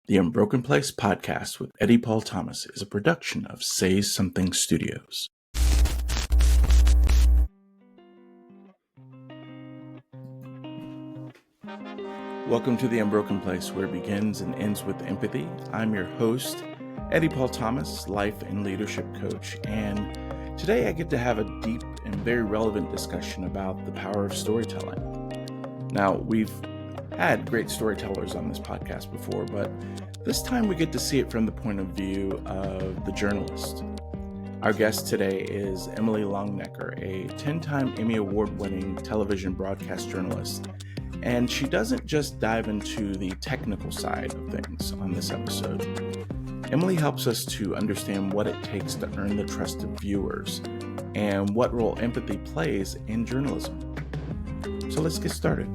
The Unbroken Place podcast with Eddie Paul Thomas is a production of Say Something Studios. Welcome to The Unbroken Place, where it begins and ends with empathy. I'm your host, Eddie Paul Thomas, life and leadership coach, and today I get to have a deep and very relevant discussion about the power of storytelling. Now, we've had great storytellers on this podcast before, but this time we get to see it from the point of view of the journalist. Our guest today is Emily Longnecker, a 10-time Emmy Award-winning television broadcast journalist. And she doesn't just dive into the technical side of things on this episode. Emily helps us to understand what it takes to earn the trust of viewers and what role empathy plays in journalism. So let's get started.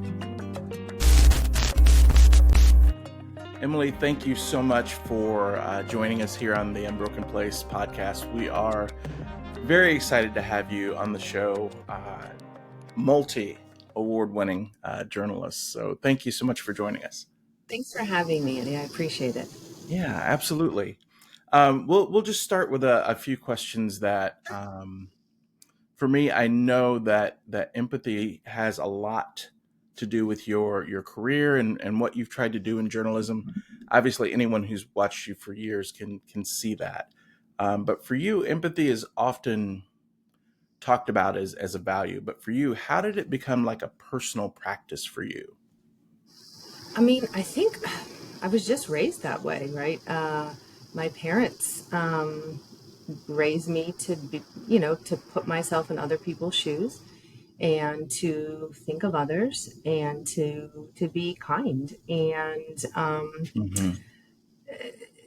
Emily, thank you so much for joining us here on the Unbroken Place podcast. We are very excited to have you on the show, multi-award-winning journalist. So thank you so much for joining us. Thanks for having me, Eddie. I appreciate it. Yeah, absolutely. We'll just start with a few questions that, for me, I know that empathy has a lot to do with your career and what you've tried to do in journalism. Obviously, anyone who's watched you for years can see that. But for you, empathy is often talked about as a value. But for you, how did it become like a personal practice for you? I mean, I think I was just raised that way, right? My parents raised me to be, to put myself in other people's shoes and to think of others and to be kind. And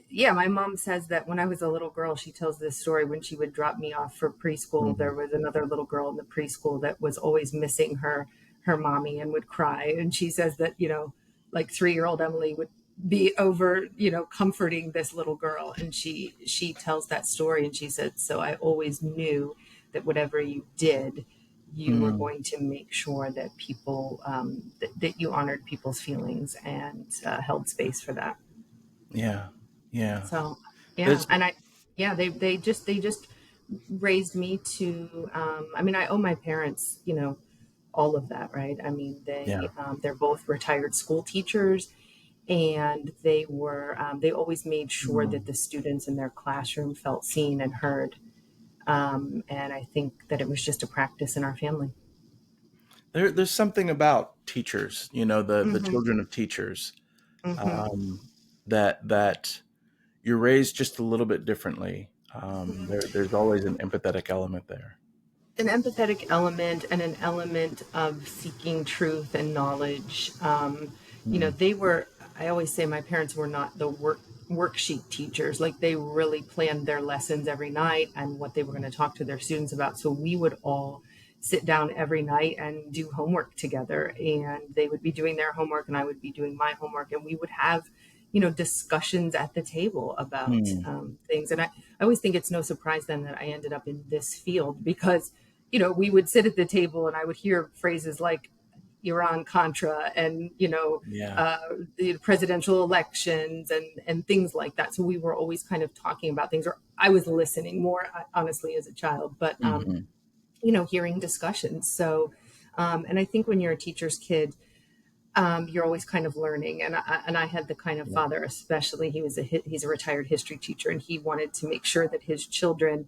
yeah, my mom says that when I was a little girl, she tells this story when she would drop me off for preschool. There was another little girl in the preschool that was always missing her mommy and would cry. And she says that, like 3-year-old Emily would be over, comforting this little girl. And she tells that story and she said, so I always knew that whatever you did, you were going to make sure that people, that you honored people's feelings and held space for that. Yeah. Yeah. So, yeah. And they just raised me to, I owe my parents, all of that, right? I mean, they're both retired school teachers, and they always made sure that the students in their classroom felt seen and heard. And I think that it was just a practice in our family. There's something about teachers, the children of teachers, that you're raised just a little bit differently. There's always an empathetic element there. An empathetic element and an element of seeking truth and knowledge. I always say my parents were not the worksheet teachers. Like, they really planned their lessons every night and what they were going to talk to their students about. So we would all sit down every night and do homework together, and they would be doing their homework and I would be doing my homework, and we would have discussions at the table about things. And I always think it's no surprise then that I ended up in this field because, we would sit at the table and I would hear phrases like Iran-Contra and, the presidential elections and things like that. So we were always kind of talking about things, or I was listening more, honestly, as a child, but, hearing discussions. So, and I think when you're a teacher's kid, you're always kind of learning. And I had the kind of father, especially, he's a retired history teacher, and he wanted to make sure that his children,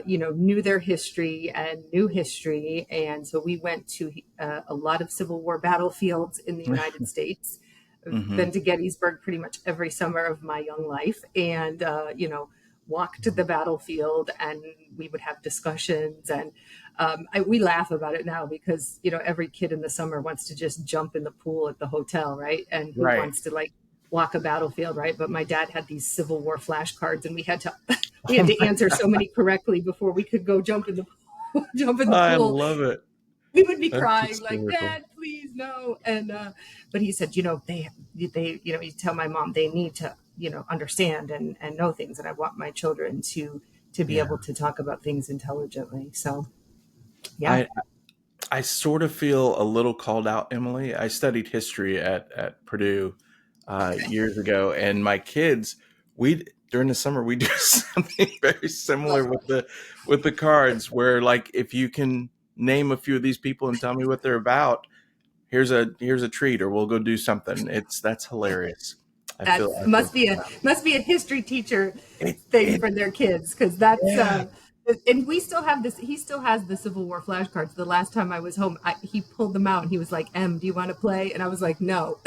knew their history and knew history. And so we went to a lot of Civil War battlefields in the United States. I've been to Gettysburg pretty much every summer of my young life, and, walked to the battlefield, and we would have discussions. And we laugh about it now because, every kid in the summer wants to just jump in the pool at the hotel, right? And who wants to walk a battlefield, right? But my dad had these Civil War flashcards, and we had to answer so many correctly before we could go jump in the pool. I love it. We would be crying like, Dad, please, no. And but he said, they you tell my mom they need to understand and know things, and I want my children to be able to talk about things intelligently. So I sort of feel a little called out, Emily. I studied history at Purdue, years ago, and my kids, we during the summer we do something very similar with the cards, where like if you can name a few of these people and tell me what they're about, here's a treat, or we'll go do something. That's hilarious. That I feel must be a history teacher thing it for their kids, because that's yeah. and we still have this. He still has the Civil War flashcards. The last time I was home, he pulled them out and he was like, "Em, do you want to play?" And I was like, "No,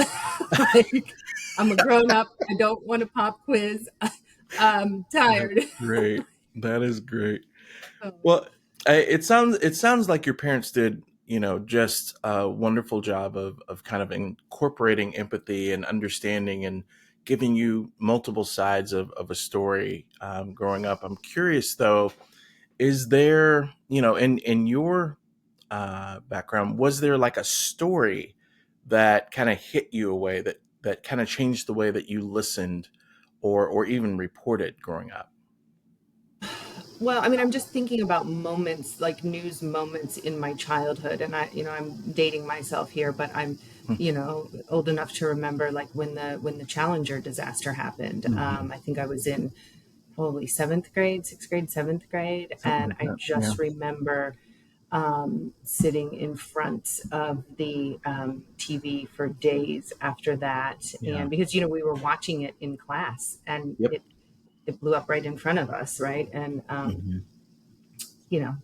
like I'm a grown up. I don't want a pop quiz. I'm That's tired." great. That is great. Oh, Well, it sounds like your parents did, just a wonderful job of kind of incorporating empathy and understanding and giving you multiple sides of a story growing up. I'm curious though, is there, in your background, was there like a story that kind of hit you away that kind of changed the way that you listened or even reported growing up? well, I mean, I'm just thinking about moments, like news moments in my childhood, and I'm dating myself here, but I'm, old enough to remember like when the Challenger disaster happened. Mhm. I think I was in probably seventh grade, sixth grade, seventh grade, Something and like I that. Yeah. just remember sitting in front of the TV for days after that, Yeah. and because we were watching it in class, and Yep. it blew up right in front of us, right? And Mhm.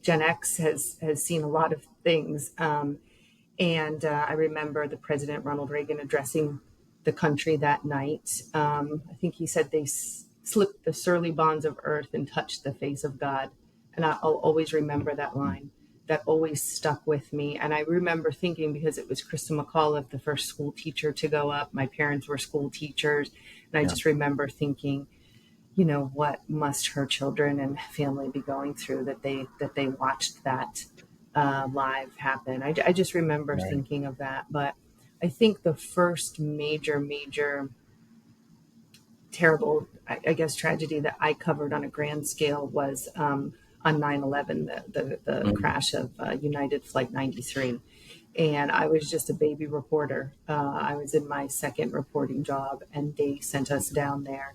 Gen X has seen a lot of things. And I remember the President Ronald Reagan addressing the country that night. I think he said they slipped the surly bonds of earth and touched the face of God. And I'll always remember that line. That always stuck with me. And I remember thinking, because it was Krista McAuliffe, the first school teacher to go up. My parents were school teachers. And I Yeah. just remember thinking, what must her children and family be going through that they watched that live happen. I just remember Right. thinking of that. But I think the first major terrible, I guess, tragedy that I covered on a grand scale was on 9/11, the Mhm. crash of United Flight 93. And I was just a baby reporter. I was in my second reporting job, and they sent us down there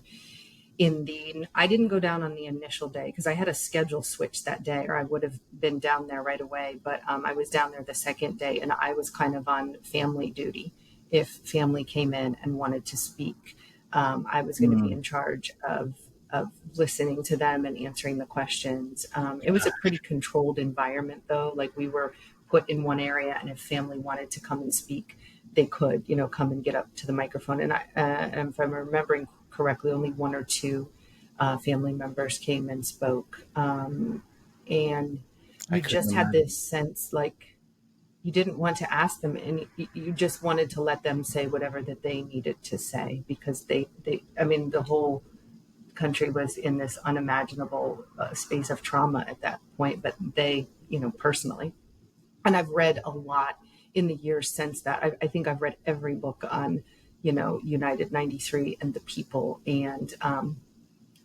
I didn't go down on the initial day because I had a schedule switch that day, or I would have been down there right away. But I was down there the second day, and I was kind of on family duty. If family came in and wanted to speak, I was going to be Mm. in charge of listening to them and answering the questions. It was a pretty controlled environment, though. Like, we were put in one area, and if family wanted to come and speak, they could, come and get up to the microphone. And and if I'm remembering correctly, only one or two family members came and spoke. And I you couldn't just had imagine. this sense like you didn't want to ask them, and you just wanted to let them say whatever that they needed to say, because I mean, the whole country was in this unimaginable space of trauma at that point. But they, personally, and I've read a lot in the years since that. I think I've read every book on, United 93 and the people. And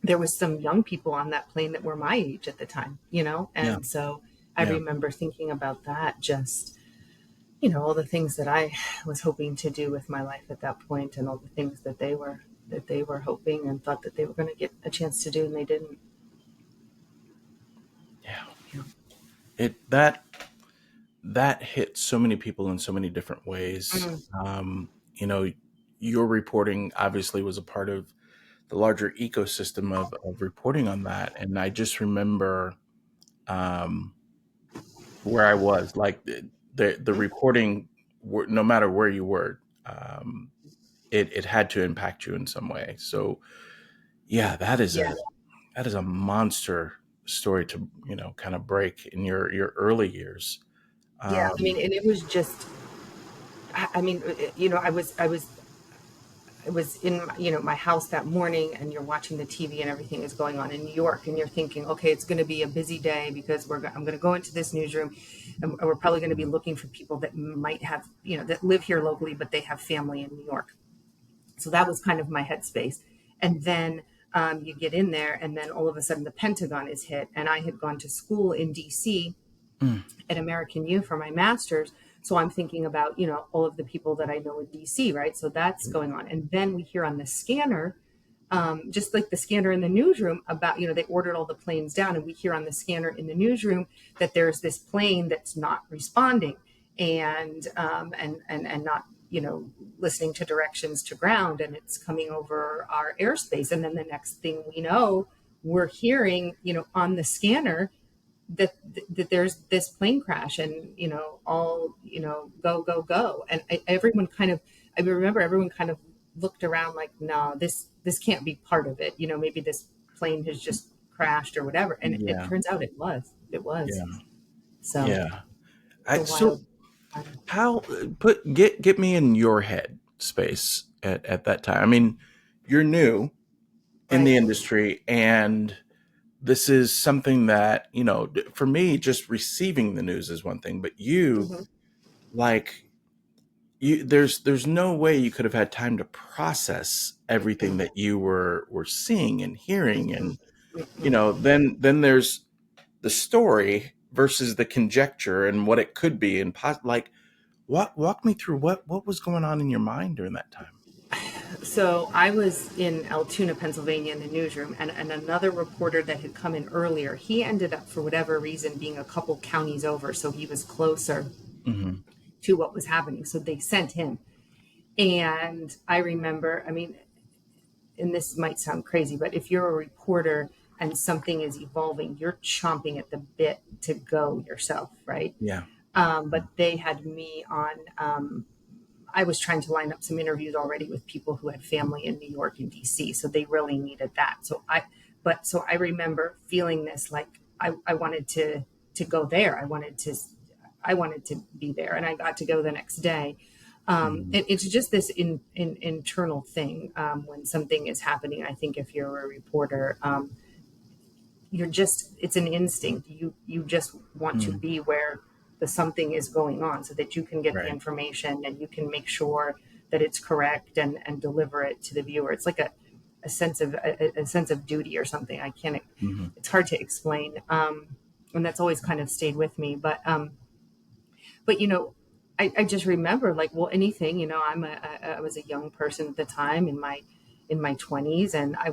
there was some young people on that plane that were my age at the time, Yeah. and so I Yeah. remember thinking about that, just, all the things that I was hoping to do with my life at that point, and all the things that they were hoping and thought that they were going to get a chance to do, and they didn't. Yeah. Yeah. It that hit so many people in so many different ways. Mm, You know, your reporting obviously was a part of the larger ecosystem of reporting on that. And I just remember um, where I was, like the reporting, no matter where you were, it had to impact you in some way. So yeah, yeah. that is a monster story to kind of break in your early years. Yeah. I Um, mean, and it was just, I mean, I was in my house that morning, and you're watching the TV and everything is going on in New York, and you're thinking, okay, it's going to be a busy day because I'm going to go into this newsroom, and we're probably going to be looking for people that might have, that live here locally, but they have family in New York. So that was kind of my headspace. And then you get in there, and then all of a sudden the Pentagon is hit. And I had gone to school in DC mm, at American U for my master's. So I'm thinking about, all of the people that I know in DC, right? So that's going on. And then we hear on the scanner, just like the scanner in the newsroom about, they ordered all the planes down, and we hear on the scanner in the newsroom that there's this plane that's not responding and not, listening to directions to ground, and it's coming over our airspace. And then the next thing we know, we're hearing, on the scanner that there's this plane crash, and all go, and everyone kind of, I remember everyone kind of looked around like, no, this can't be part of it, maybe this plane has just crashed or whatever, and it Yeah. turns out it was. Yeah. So Yeah. the So wild time. how get me in your head space at that time. I mean, you're new in Right. the industry, and this is something that, for me, just receiving the news is one thing, but you, Hmm. like, there's no way you could have had time to process everything that you were seeing and hearing. And then there's the story versus the conjecture and what it could be. And like, walk me through what was going on in your mind during that time. So I was in Altoona, Pennsylvania in the newsroom, and another reporter that had come in earlier, he ended up, for whatever reason, being a couple counties over. So he was closer Mm-hmm. to what was happening. So they sent him. And I remember, I mean, and this might sound crazy, but if you're a reporter and something is evolving, you're chomping at the bit to go yourself, right? Yeah. But they had me on. I was trying to line up some interviews already with people who had family in New York and DC, so they really needed that. So I remember feeling this, like I wanted to go there. I wanted to be there, and I got to go the next day. Mm-hmm. It's just this internal thing when something is happening. I think if you're a reporter, it's an instinct. You just want to Mm-hmm. be where the something is going on, so that you can get the Right. information and you can make sure that it's correct and deliver it to the viewer. It's like a sense of duty or something. I can't, Mm-hmm. it's hard to explain. And that's always kind of stayed with me. But I just remember, like, well, anything, I was a young person at the time, in my 20s, and I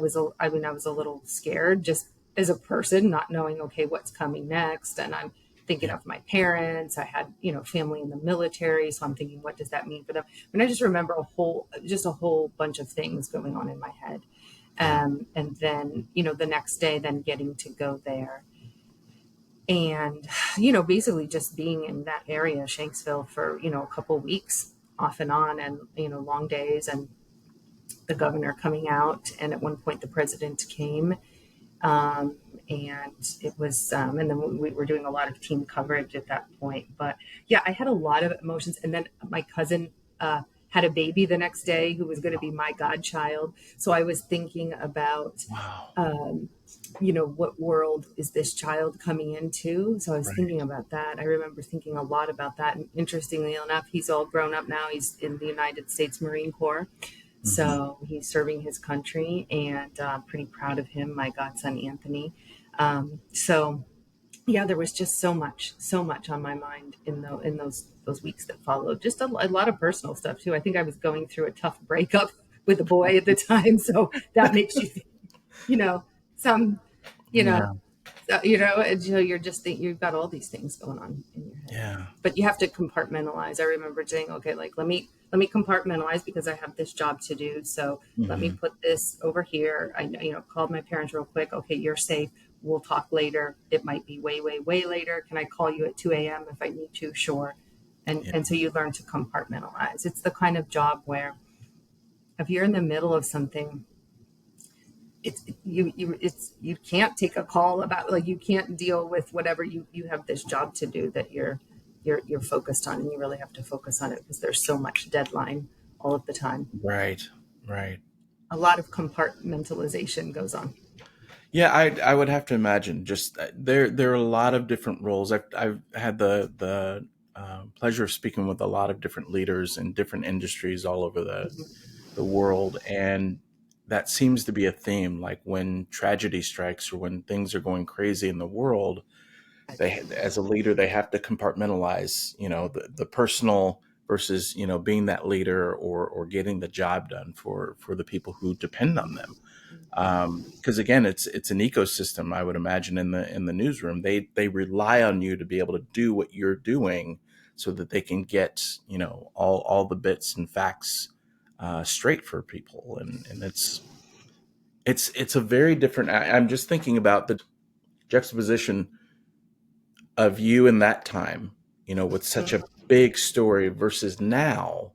mean, I was a little scared, just as a person, not knowing, okay, what's coming next. And I'm thinking Yeah. of my parents. I had, family in the military, so I'm thinking, what does that mean for them? And I just remember a whole bunch of things going on in my head. Yeah. And then, the next day, then getting to go there, and basically just being in that area, Shanksville, for a couple of weeks off and on, and long days, and the governor coming out, and at one point the president came, and it was and then we were doing a lot of team coverage at that point. But yeah, I had a lot of emotions. And then my cousin had a baby the next day who was going to be my godchild, so I was thinking about Wow. what world is this child coming into? So I was thinking Right. about that. I remember thinking a lot about that. And interestingly enough, he's all grown up now. He's in the United States Marine Corps. Mm-hmm. So he's serving his country, and pretty proud of him, my godson, Anthony. So yeah, there was just so much on my mind in those weeks that followed. Just a lot of personal stuff too. I think I was going through a tough breakup with a boy at the time. So that makes you think, some, you know, Yeah. and you're just you've got all these things going on in your head, Yeah. but you have to compartmentalize. I remember saying, okay, like, let me compartmentalize, because I have this job to do. So let me Mm-hmm. put this over here. I called my parents real quick. Okay, you're safe. We'll talk later. It might be way, way, way later. Can I call you at 2 a.m. if I need to? Sure. And Yeah. and so you learn to compartmentalize. It's the kind of job where if you're in the middle of something, you can't take a call about, like, you can't deal with whatever you have this job to do that you're focused on, and you really have to focus on it because there's so much deadline all of the time. Right. Right. A lot of compartmentalization goes on. Yeah, I would have to imagine. Just there are a lot of different roles. I've had the pleasure of speaking with a lot of different leaders in different industries all over the world, and that seems to be a theme. Like when tragedy strikes or when things are going crazy in the world, as a leader, they have to compartmentalize, the personal versus, being that leader or getting the job done for the people who depend on them. Because again, it's an ecosystem. I would imagine in the newsroom, they rely on you to be able to do what you're doing, so that they can get all the bits and facts straight for people, and it's a very different. I'm just thinking about the juxtaposition of you in that time, with such a big story versus now.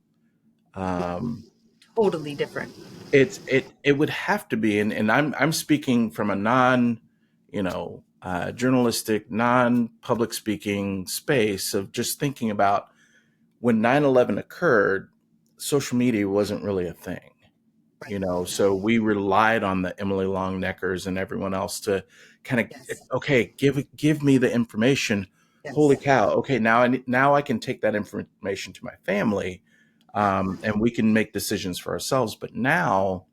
Um, Totally different. it would have to be, and I'm speaking from a non, journalistic, non public speaking space of just thinking about when 9/11 occurred. Social media wasn't really a thing, so we relied on the Emily Longneckers and everyone else to kind of, Yes. okay, give me the information. Holy Yes. cow! Okay, now I can take that information to my family, and we can make decisions for ourselves. But now,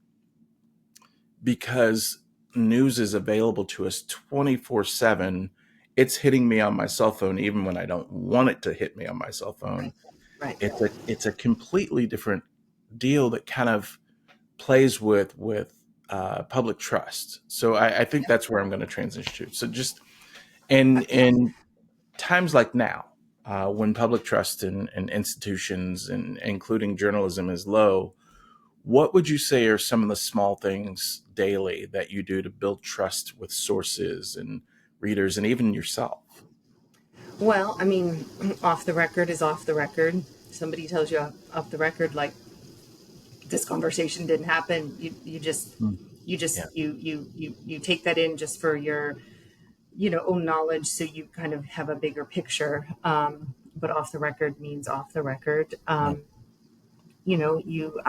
because news is available to us 24/7, it's hitting me on my cell phone even when I don't want it to hit me on my cell phone. Right. Right. It's a completely different deal that kind of plays with public trust. So I think that's where I'm going to transition to. So just in times like now, when public trust in institutions and including journalism is low, what would you say are some of the small things daily that you do to build trust with sources and readers and even yourself? Well, I mean, off the record is off the record. Somebody tells you off the record, like, this conversation didn't happen. Mm. You Yeah. just you take that in just for your own knowledge, so you kind of have a bigger picture. But off the record means off the record. Yeah. You know you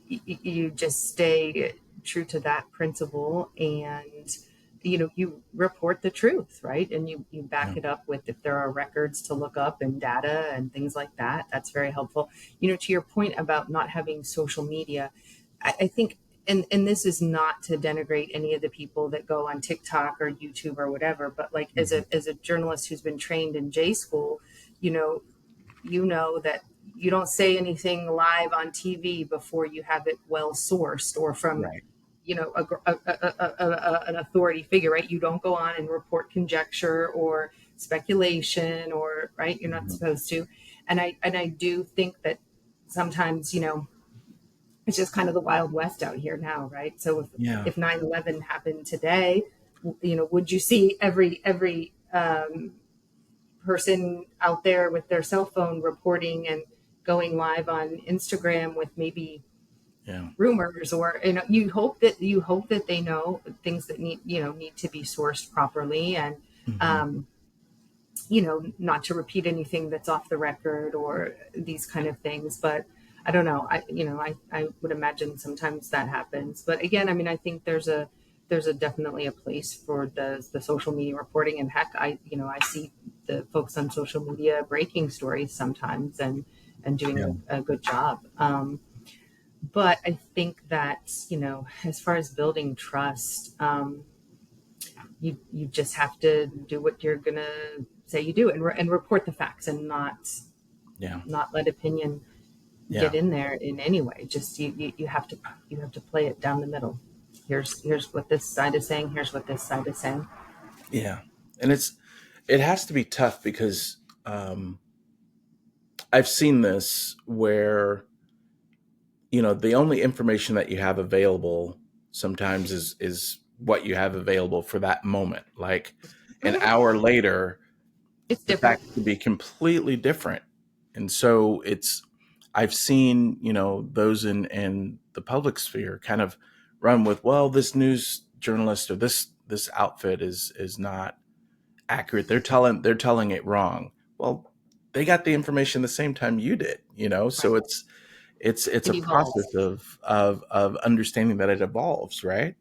you just stay true to that principle, and you report the truth, right? And you back Yeah. it up with, if there are records to look up and data and things like that. That's very helpful. To your point about not having social media, I think, and this is not to denigrate any of the people that go on TikTok or YouTube or whatever, but like, as Mhm. a journalist who's been trained in J school, you know that you don't say anything live on TV before you have it well sourced, or from Right. an authority figure, right? You don't go on and report conjecture or speculation, or, right, you're not Mhm. supposed to. And I do think that sometimes, it's just kind of the Wild West out here now, right? So Yeah. if 9/11 happened today, would you see every person out there with their cell phone reporting and going live on Instagram with maybe Yeah. rumors? Or you hope that they know things that need to be sourced properly, and Mhm. um, not to repeat anything that's off the record or these kind of things. But I don't know. I would imagine sometimes that happens. But again, I mean, I think there's a definitely a place for the social media reporting. And heck, I see the folks on social media breaking stories sometimes, and doing Yeah. a good job. But I think that, as far as building trust, you just have to do what you're gonna say you do, and report the facts, and Yeah. not let opinion Yeah. get in there in any way. Just you have to play it down the middle. Here's what this side is saying. Here's what this side is saying. Yeah. And it has to be tough because um, I've seen this where the only information that you have available sometimes is what you have available for that moment. Like an Mhm. hour later, It's the different. facts could be completely different. And so I've seen, those in the public sphere kind of run with, well, this news journalist or this outfit is not accurate. They're telling it wrong. Well, they got the information the same time you did, so Right. it's a It process evolves. of understanding that it evolves, right?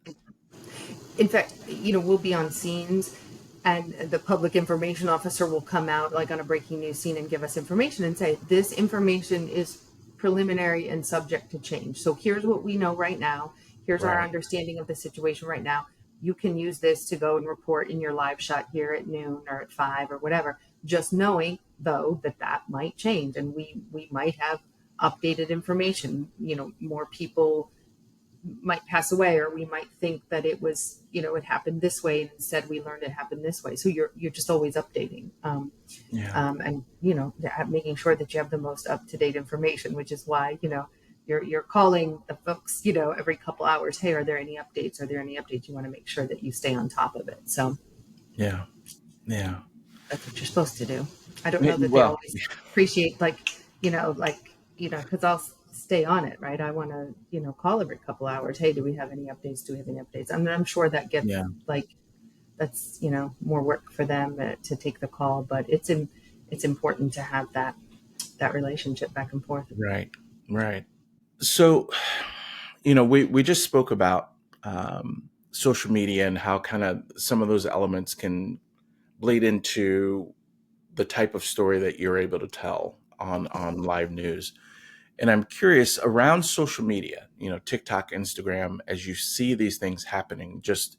In fact, we'll be on scenes, and the public information officer will come out, like, on a breaking news scene, and give us information and say, this information is preliminary and subject to change. So here's what we know right now. Here's our Right. understanding of the situation right now. you can use this to go and report in your live shot here at noon or at 5 or whatever. Just knowing, though, that that might change, and we might have updated information. More people might pass away, or we might think that it was, it happened this way, and instead we learned it happened this way. So you're just always updating, and making sure that you have the most up to date information, which is why you're calling the folks every couple hours. Hey, are there any updates? Are there any updates? You want to make sure that you stay on top of it. So yeah, that's what you're supposed to do. I don't know that they well, always appreciate because I'll stay on it, right? I want to, call every couple hours. Hey, do we have any updates? Do we have any updates? I mean, I'm sure that gets that's, more work for them to take the call, but it's important to have that relationship back and forth. Right. So, we just spoke about social media and how kind of some of those elements can bleed into the type of story that you're able to tell on live news. And I'm curious, around social media, TikTok, Instagram, as you see these things happening, just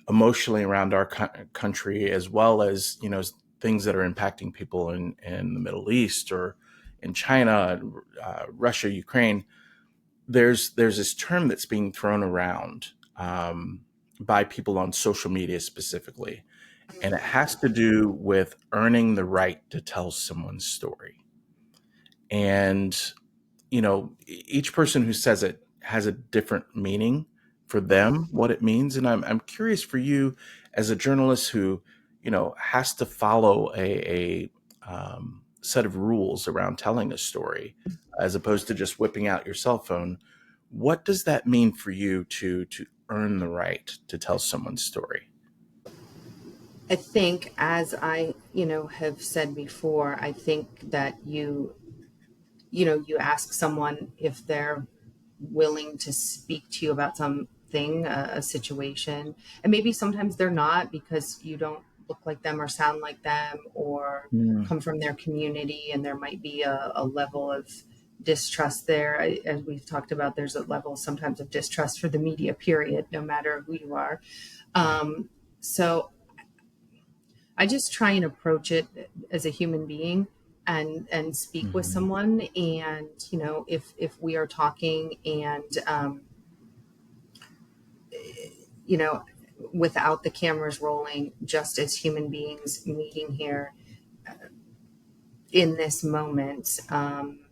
emotionally around our country, as well as, things that are impacting people in the Middle East or in China, Russia, Ukraine, there's this term that's being thrown around by people on social media specifically. And it has to do with earning the right to tell someone's story. And each person who says it has a different meaning for them, what it means. And I'm curious for you as a journalist who, has to follow a set of rules around telling a story, as opposed to just whipping out your cell phone. What does that mean for you to earn the right to tell someone's story? I think, as I, have said before, I think that you ask someone if they're willing to speak to you about something, a situation, and maybe sometimes they're not because you don't look like them or sound like them or come from their community, and there might be a level of distrust there. As we've talked about, there's a level sometimes of distrust for the media, period, no matter who you are. So I just try and approach it as a human being and speak with someone. And, if we are talking and, without the cameras rolling, just as human beings meeting here in this moment,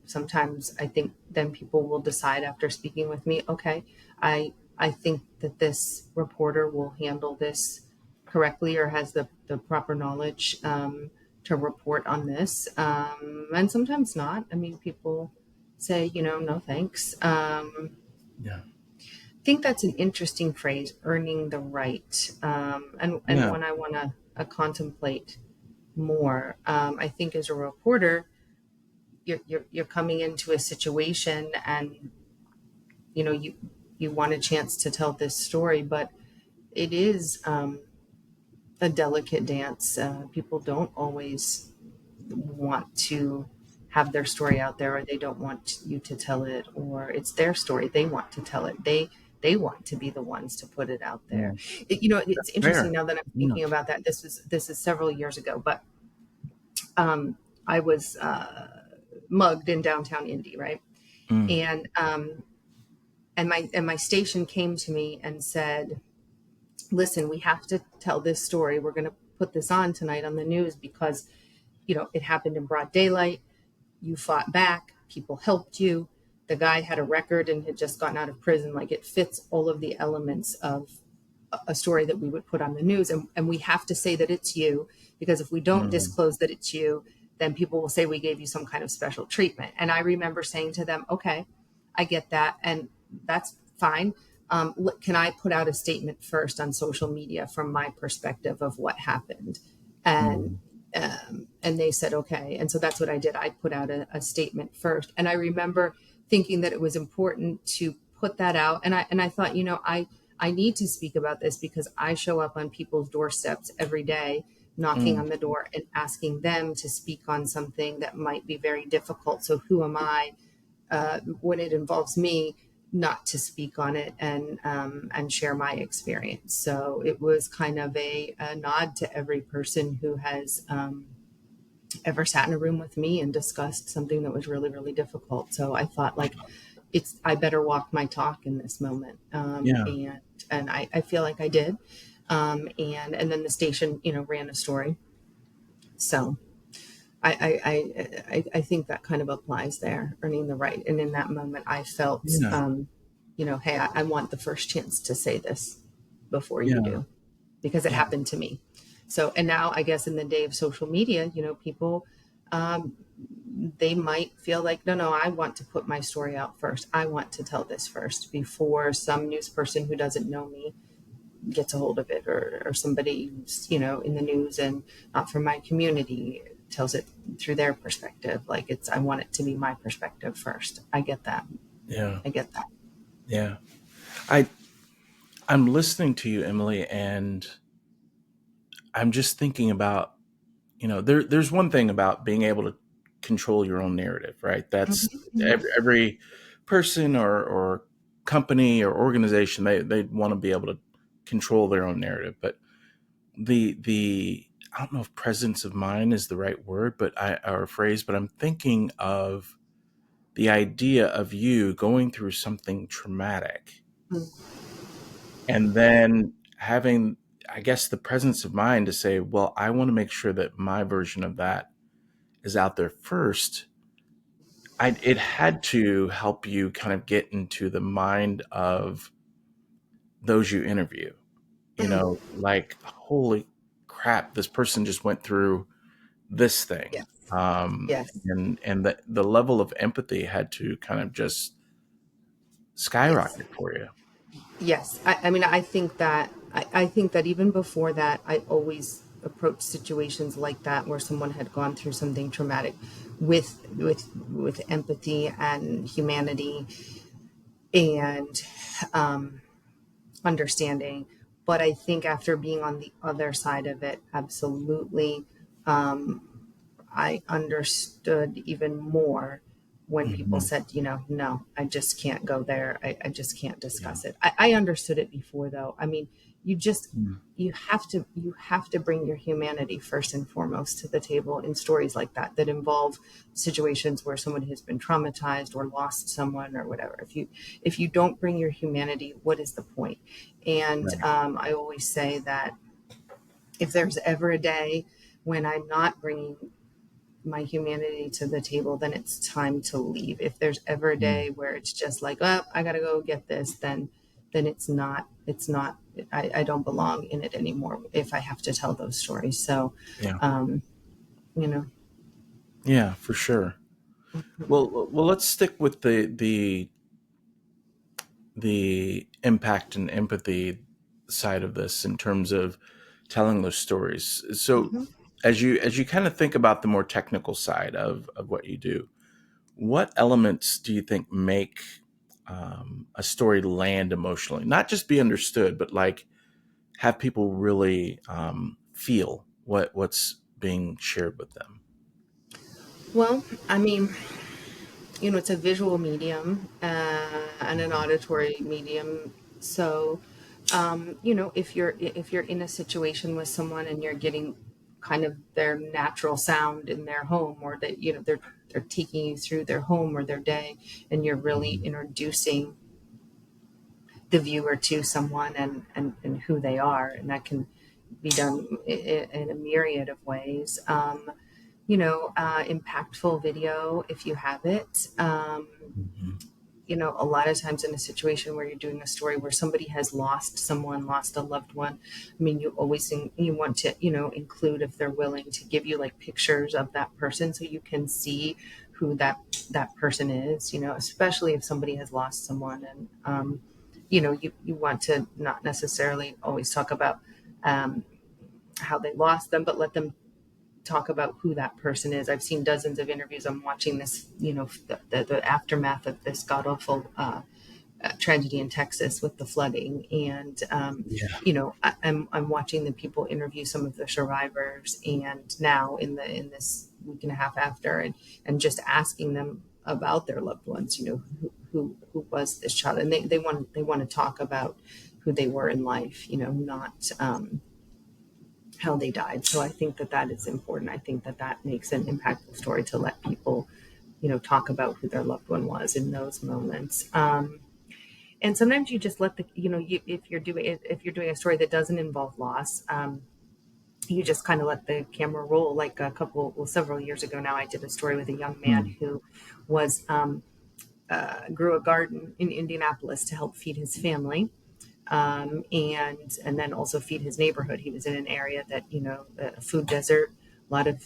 sometimes I think then people will decide after speaking with me, okay, I think that this reporter will handle this correctly or has the proper knowledge to report on this. And sometimes not. I mean, people say, no thanks. I think that's an interesting phrase, earning the right. And one I want to contemplate more. I think as a reporter, you're coming into a situation and, you want a chance to tell this story, but it is a delicate dance. People don't always want to have their story out there, or they don't want you to tell it, or it's their story. They want to tell it. They want to be the ones to put it out there. It's interesting now that I'm thinking about that. This is several years ago, but I was mugged in downtown Indy, right? And my station came to me and said, listen, we have to tell this story. We're going to put this on tonight on the news because, it happened in broad daylight. You fought back. People helped you. The guy had a record and had just gotten out of prison. Like, it fits all of the elements of a story that we would put on the news. And we have to say that it's you, because if we don't disclose that it's you, then people will say we gave you some kind of special treatment. And I remember saying to them, okay, I get that. And that's fine. Can I put out a statement first on social media from my perspective of what happened? And they said, okay. And so that's what I did. I put out a statement first. And I remember thinking that it was important to put that out. And I thought, I need to speak about this because I show up on people's doorsteps every day, knocking on the door and asking them to speak on something that might be very difficult. So who am I when it involves me not to speak on it and share my experience. So it was kind of a nod to every person who has ever sat in a room with me and discussed something that was really, really difficult. So I thought, like, I better walk my talk in this moment. Yeah. And I feel like I did. And then the station, ran a story. So I think that kind of applies there, earning the right. And in that moment, I felt, Yeah. hey, I want the first chance to say this before you Yeah. do, because it Yeah. happened to me. So, and now I guess in the day of social media, people, um, they might feel like, no, I want to put my story out first. I want to tell this first before some news person who doesn't know me gets a hold of it, or somebody who's, in the news and not from my community tells it through their perspective. Like, I want it to be my perspective first. I get that. Yeah. I get that. Yeah. I I'm listening to you, Emily, and I'm just thinking about, there's one thing about being able to control your own narrative, right? That's Mm-hmm. every person or company or organization, they want to be able to control their own narrative. But the I don't know if presence of mind is the right word, but or phrase, but I'm thinking of the idea of you going through something traumatic Mm-hmm. and then having, I guess, the presence of mind to say, well, I want to make sure that my version of that is out there first. It had to help you kind of get into the mind of those you interview, like, holy crap, this person just went through this thing. Yes. Yes. And the level of empathy had to kind of just Yes. skyrocket for you. Yes. I mean, I think that even before that, I always approached situations like that where someone had gone through something traumatic with empathy and humanity and understanding. But I think after being on the other side of it, absolutely, I understood even more when people Hmm. said, no, I just can't go there. I just can't Yeah. discuss it. I understood it before, though. I mean, you just, Mm. you have to bring your humanity first and foremost to the table in stories like that involve situations where someone has been traumatized or lost someone or whatever. If you don't bring your humanity, what is the point? And Right. I always say that if there's ever a day when I'm not bringing my humanity to the table, then it's time to leave. If there's ever a Mm. day where it's just like, oh, I gotta go get this, then it's not I don't belong in it anymore if I have to tell those stories. So Yeah. um you know Yeah, for sure. Well, let's stick with the impact and empathy side of this in terms of telling those stories. So Mhm. as you kind of think about the more technical side of what you do, what elements do you think make a story land emotionally? Not just be understood, but like have people really feel what's being shared with them. Well, I mean, it's a visual medium and an auditory medium. So, if you're in a situation with someone and you're getting kind of their natural sound in their home, or that they're taking you through their home or their day, and you're really Mhm. introducing the viewer to someone and who they are, and that can be done in a myriad of ways. Impactful video if you have it. Mhm. A lot of times in a situation where you're doing a story where somebody has lost someone, lost a loved one, I mean, you always you want to, include, if they're willing, to give you like pictures of that person so you can see who that person is, especially if somebody has lost someone. And, you want to not necessarily always talk about um, how they lost them, but let them talk about who that person is. I've seen dozens of interviews. I'm watching this, the aftermath of this god awful tragedy in Texas with the flooding, and Yeah. I'm watching the people interview some of the survivors, and now in this week and a half after, and just asking them about their loved ones. who was this child, and they want to talk about who they were in life, not how they died. So I think that is important. I think that makes an impactful story to let people, talk about who their loved one was in those moments. And sometimes you just let if you're doing a story that doesn't involve loss, you just kind of let the camera roll. Like several years ago now, I did a story with a young man who was grew a garden in Indianapolis to help feed his family, and then also feed his neighborhood. He was in an area that a food desert, a lot of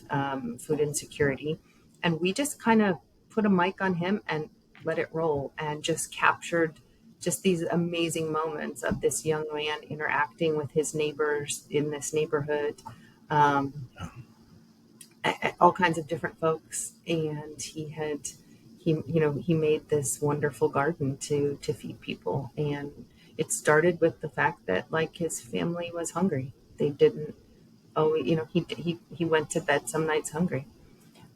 food insecurity, and we just kind of put a mic on him and let it roll, and just captured just these amazing moments of this young man interacting with his neighbors in this neighborhood, all kinds of different folks. And he made this wonderful garden to feed people. And it started with the fact that like his family was hungry. They didn't, he went to bed some nights hungry.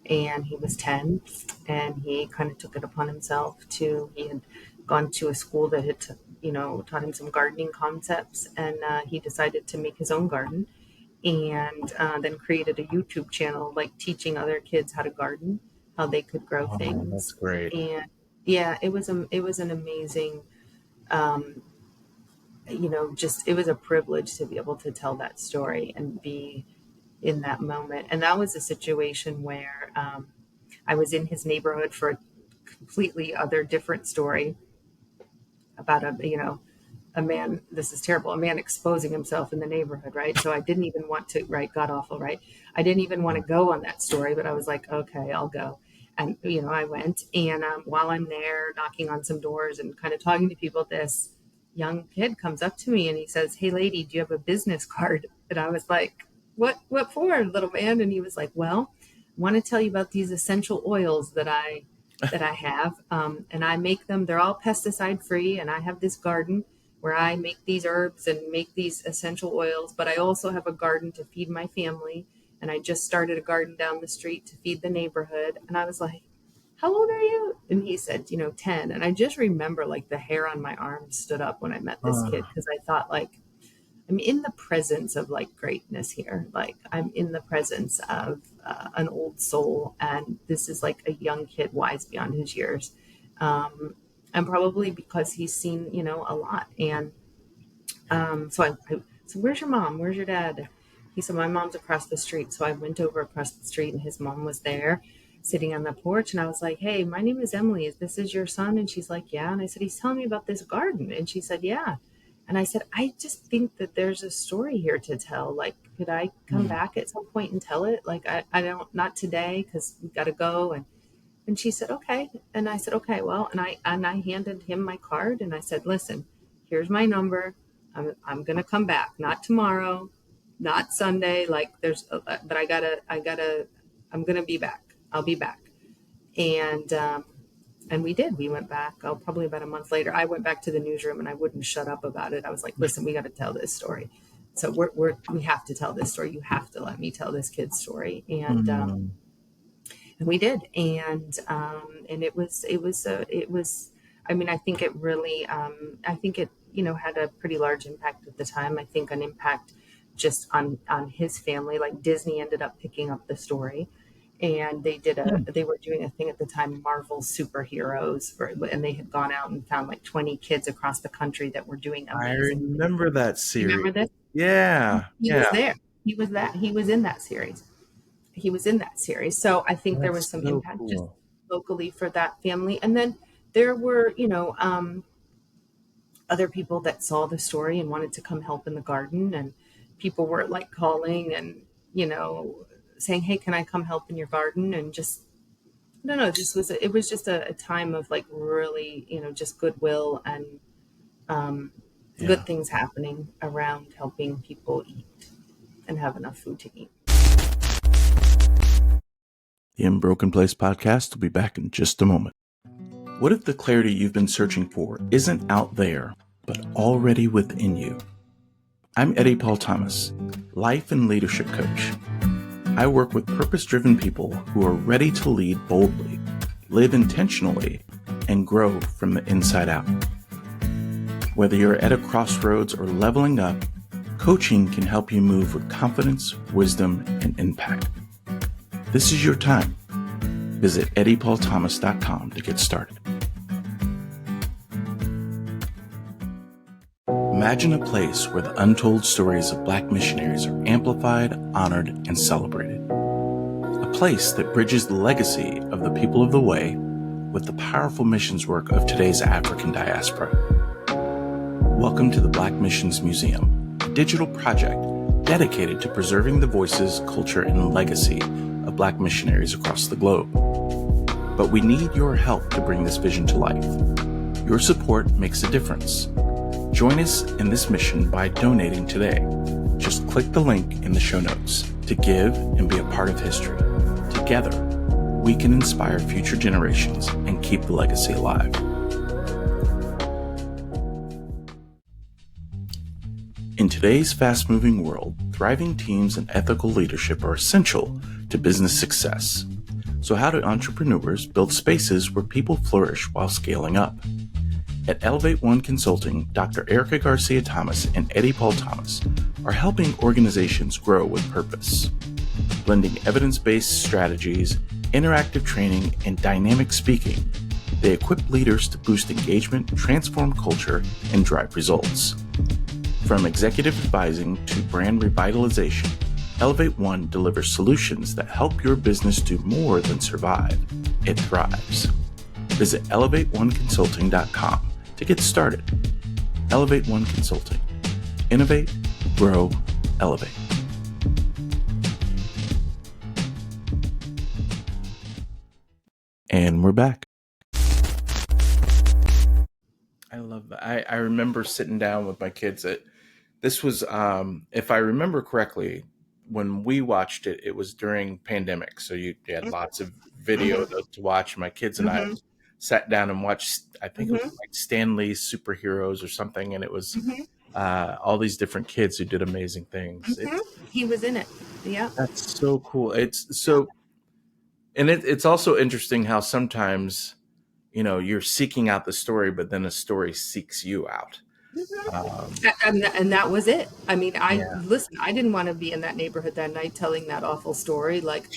And he was 10, and he kind of took it upon himself he had gone to a school that had, taught him some gardening concepts, and he decided to make his own garden, and then created a YouTube channel, like teaching other kids how to garden, how they could grow things. That's great. And yeah, it was an amazing, it was a privilege to be able to tell that story and be in that moment. And that was a situation where I was in his neighborhood for a completely other different story about a man, this is terrible, a man exposing himself in the neighborhood, right? So I didn't even want to, right, God awful, right? I didn't even want to go on that story, but I was like, okay, I'll go. And, I went, and while I'm there knocking on some doors and kind of talking to people, this young kid comes up to me and he says, "Hey lady, do you have a business card?" And I was like, what for, little man? And he was like, "Well, I want to tell you about these essential oils that I have, and I make them. They're all pesticide free, and I have this garden where I make these herbs and make these essential oils. But I also have a garden to feed my family, and I just started a garden down the street to feed the neighborhood." And I was like, "How old are you?" And he said, 10. And I just remember like the hair on my arm stood up when I met this kid, because I thought, like, I'm in the presence of like greatness here. Like I'm in the presence of an old soul, and this is like a young kid, wise beyond his years, and probably because he's seen a lot. And so I so where's your mom? Where's your dad? He said, "My mom's across the street." So I went over across the street, and his mom was there, sitting on the porch. And I was like, "Hey, my name is Emily. This is your son?" And she's like, "Yeah." And I said, "He's telling me about this garden." And she said, "Yeah." And I said, "I just think that there's a story here to tell. Like, could I come back at some point and tell it? Like, I don't, not today, because we've got to go." And she said, "Okay." And I said, "Okay, well," and I handed him my card, and I said, "Listen, here's my number. I'm going to come back, not tomorrow, not Sunday. Like but I'm going to be back. I'll be back." And we did. We went back, probably about a month later. I went back to the newsroom, and I wouldn't shut up about it. I was like, "Listen, we got to tell this story. So we have to tell this story. You have to let me tell this kid's story." And we did. And it was, I mean, I think it really, I think it, had a pretty large impact at the time. I think an impact just on his family. Like Disney ended up picking up the story. And they were doing a thing at the time, Marvel superheroes, and they had gone out and found like 20 kids across the country that were doing amazing. I remember that series. Remember this? Yeah. He was there. He was in that series. So I think there was some impact just locally for that family. And then there were, other people that saw the story and wanted to come help in the garden, and people were like calling and, saying, "Hey, can I come help in your garden?" And just, I don't know, it was just a time of like really, just goodwill and good things happening around helping people eat and have enough food to eat. The Unbroken Place podcast will be back in just a moment. What if the clarity you've been searching for isn't out there, but already within you? I'm Eddie Paul Thomas, life and leadership coach. I work with purpose-driven people who are ready to lead boldly, live intentionally, and grow from the inside out. Whether you're at a crossroads or leveling up, coaching can help you move with confidence, wisdom, and impact. This is your time. Visit eddiepaulthomas.com to get started. Imagine a place where the untold stories of Black missionaries are amplified, honored, and celebrated. A place that bridges the legacy of the people of the way with the powerful missions work of today's African diaspora. Welcome to the Black Missions Museum, a digital project dedicated to preserving the voices, culture, and legacy of Black missionaries across the globe. But we need your help to bring this vision to life. Your support makes a difference. Join us in this mission by donating today. Just click the link in the show notes to give and be a part of history. Together, we can inspire future generations and keep the legacy alive. In today's fast-moving world, thriving teams and ethical leadership are essential to business success. So how do entrepreneurs build spaces where people flourish while scaling up? At Elevate One Consulting, Dr. Erica Garcia-Thomas and Eddie Paul Thomas are helping organizations grow with purpose. Blending evidence-based strategies, interactive training, and dynamic speaking, they equip leaders to boost engagement, transform culture, and drive results. From executive advising to brand revitalization, Elevate One delivers solutions that help your business do more than survive. It thrives. Visit elevateoneconsulting.com to get started. Elevate One Consulting. Innovate, grow, elevate. And we're back. I love that. I remember sitting down with my kids. This was, if I remember correctly, when we watched it, it was during pandemic. So you had lots of video to watch. My kids and I sat down and watched, I think it was like Stan Lee's Superheroes or something. And it was all these different kids who did amazing things. He was in it. Yeah. That's so cool. It's so, and it's also interesting how sometimes, you're seeking out the story, but then a story seeks you out. And that was it. I mean, listen, I didn't want to be in that neighborhood that night telling that awful story. Like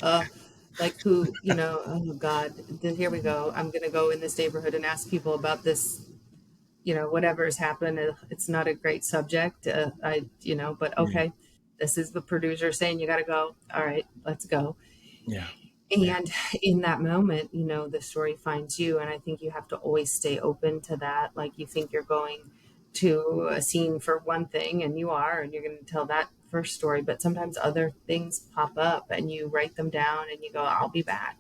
who, oh God, then here we go. I'm going to go in this neighborhood and ask people about this, whatever has happened. It's not a great subject. But okay, this is the producer saying you got to go. All right, let's go. Yeah. And in that moment, the story finds you. And I think you have to always stay open to that. Like you think you're going to a scene for one thing and you're going to tell that first story, but sometimes other things pop up and you write them down and you go, I'll be back.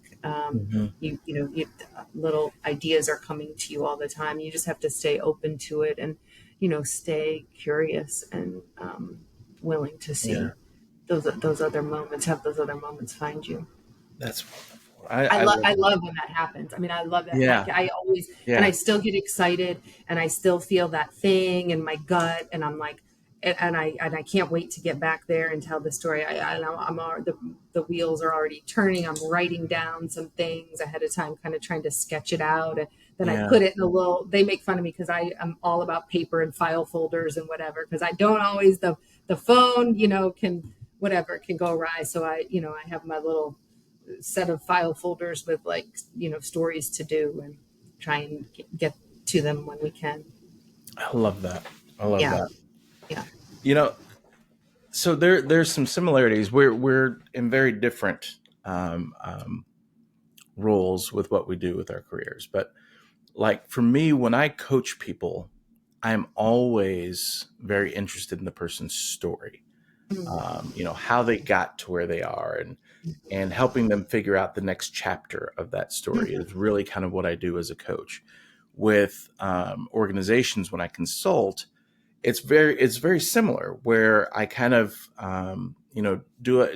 Little ideas are coming to you all the time. You just have to stay open to it and, stay curious and willing to see those other moments, have those other moments find you. That's wonderful. I love when that happens. I mean, I love it. Yeah. I always, and I still get excited and I still feel that thing in my gut. And I'm like, and I can't wait to get back there and tell the story. The wheels are already turning. I'm writing down some things ahead of time, kind of trying to sketch it out. And then I put it in they make fun of me because I am all about paper and file folders and whatever, because I don't always, the phone, can go awry. So I have my little set of file folders with stories to do and try and get to them when we can. I love that. That. Yeah. So there's some similarities. We're in very different roles with what we do with our careers. But like for me, when I coach people, I'm always very interested in the person's story. How they got to where they are and helping them figure out the next chapter of that story is really kind of what I do as a coach. With organizations, when I consult, it's very similar, where I kind of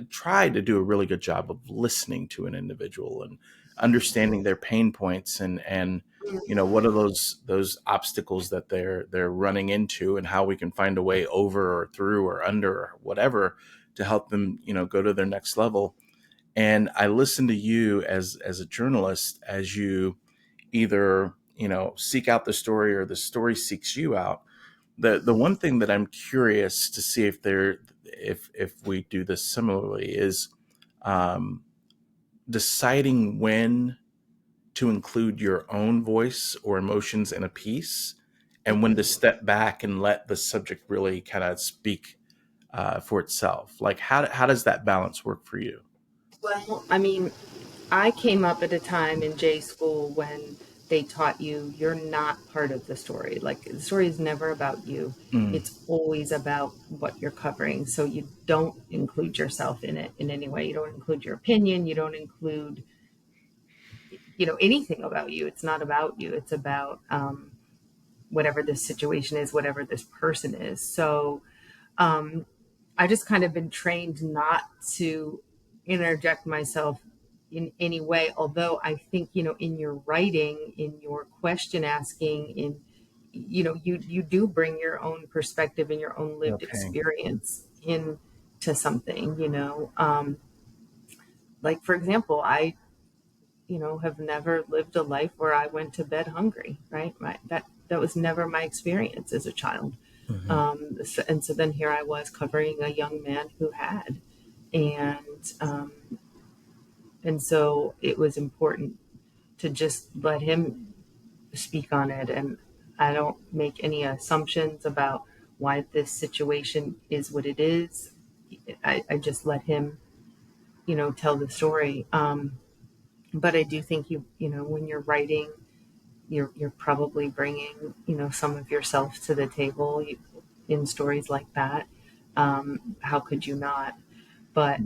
try to do a really good job of listening to an individual and understanding their pain points and what are those obstacles that they're running into, and how we can find a way over or through or under or whatever to help them go to their next level. And I listen to you as a journalist, as you either seek out the story or the story seeks you out. The one thing that I'm curious to see if we do this similarly is um, deciding when to include your own voice or emotions in a piece, and when to step back and let the subject really kind of speak for itself. Like how does that balance work for you? Well, I mean, I came up at a time in J school when they taught you you're not part of the story. Like the story is never about you. Mm, It's always about what you're covering. So you don't include yourself in it in any way. You don't include your opinion. You don't include, anything about you. It's not about you. It's about whatever this situation is, whatever this person is. So um, I just kind of been trained not to interject myself in any way. Although I think, in your writing, in your question asking, you do bring your own perspective and your own lived okay. experience into something, like for example, I, have never lived a life where I went to bed hungry, right? That was never my experience as a child. Hmm. And so then here I was covering a young man who had, and and so it was important to just let him speak on it, and I don't make any assumptions about why this situation is what it is. I just let him, tell the story. But I do think when you're writing, you're probably bringing some of yourself to the table in stories like that. How could you not? But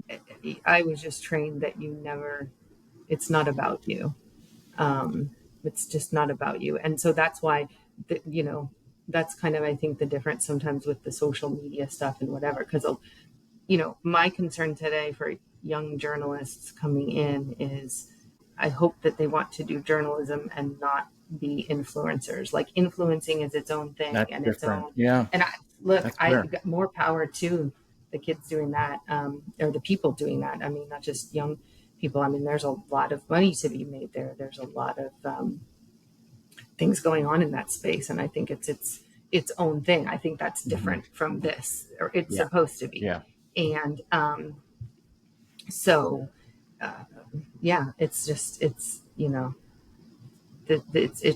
I was just trained that you never. It's not about you. Um, it's just not about you, and so that's why that's kind of I think the difference sometimes with the social media stuff and whatever. Because my concern today for young journalists coming in is I hope that they want to do journalism and not be influencers. Like influencing is its own thing That's and its different. own. Yeah, And look, that's I fair. got more power to the kids doing that, or the people doing that. I mean, not just young people. I mean, there's a lot of money to be made there. There's a lot of things going on in that space, and I think it's own thing. I think that's Hmm. different from this, or it's Yeah, supposed to be. yeah. And so uh, yeah, it's just it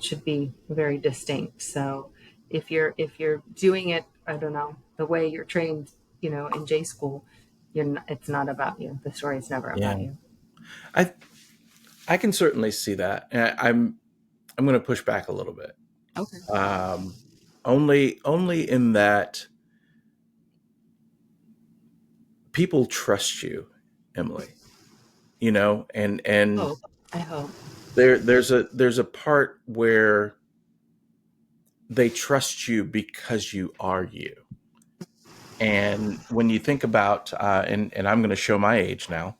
should be very distinct. So if you're doing it, I don't know, the way you're trained, in J school, it's not about you. The story is never Yeah. about you. I I can certainly see that. And I'm going to push back a little bit. Okay. Um, only in that people trust you, Emily. And Oh, I hope. there's a part where they trust you because you are you. And when you think about and I'm going to show my age now.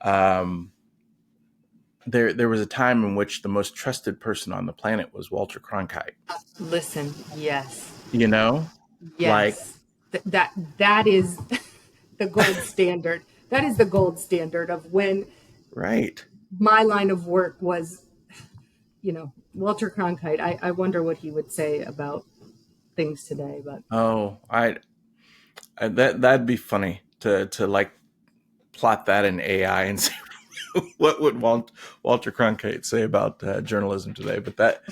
Um, there was a time in which the most trusted person on the planet was Walter Cronkite. Listen, yes, You know, like yes, that is the gold standard. That is the gold standard of when right. my line of work was, Walter Cronkite. I wonder what he would say about things today, but Oh, that'd be funny to like plot that in AI and see what would Walter Cronkite say about journalism today. But that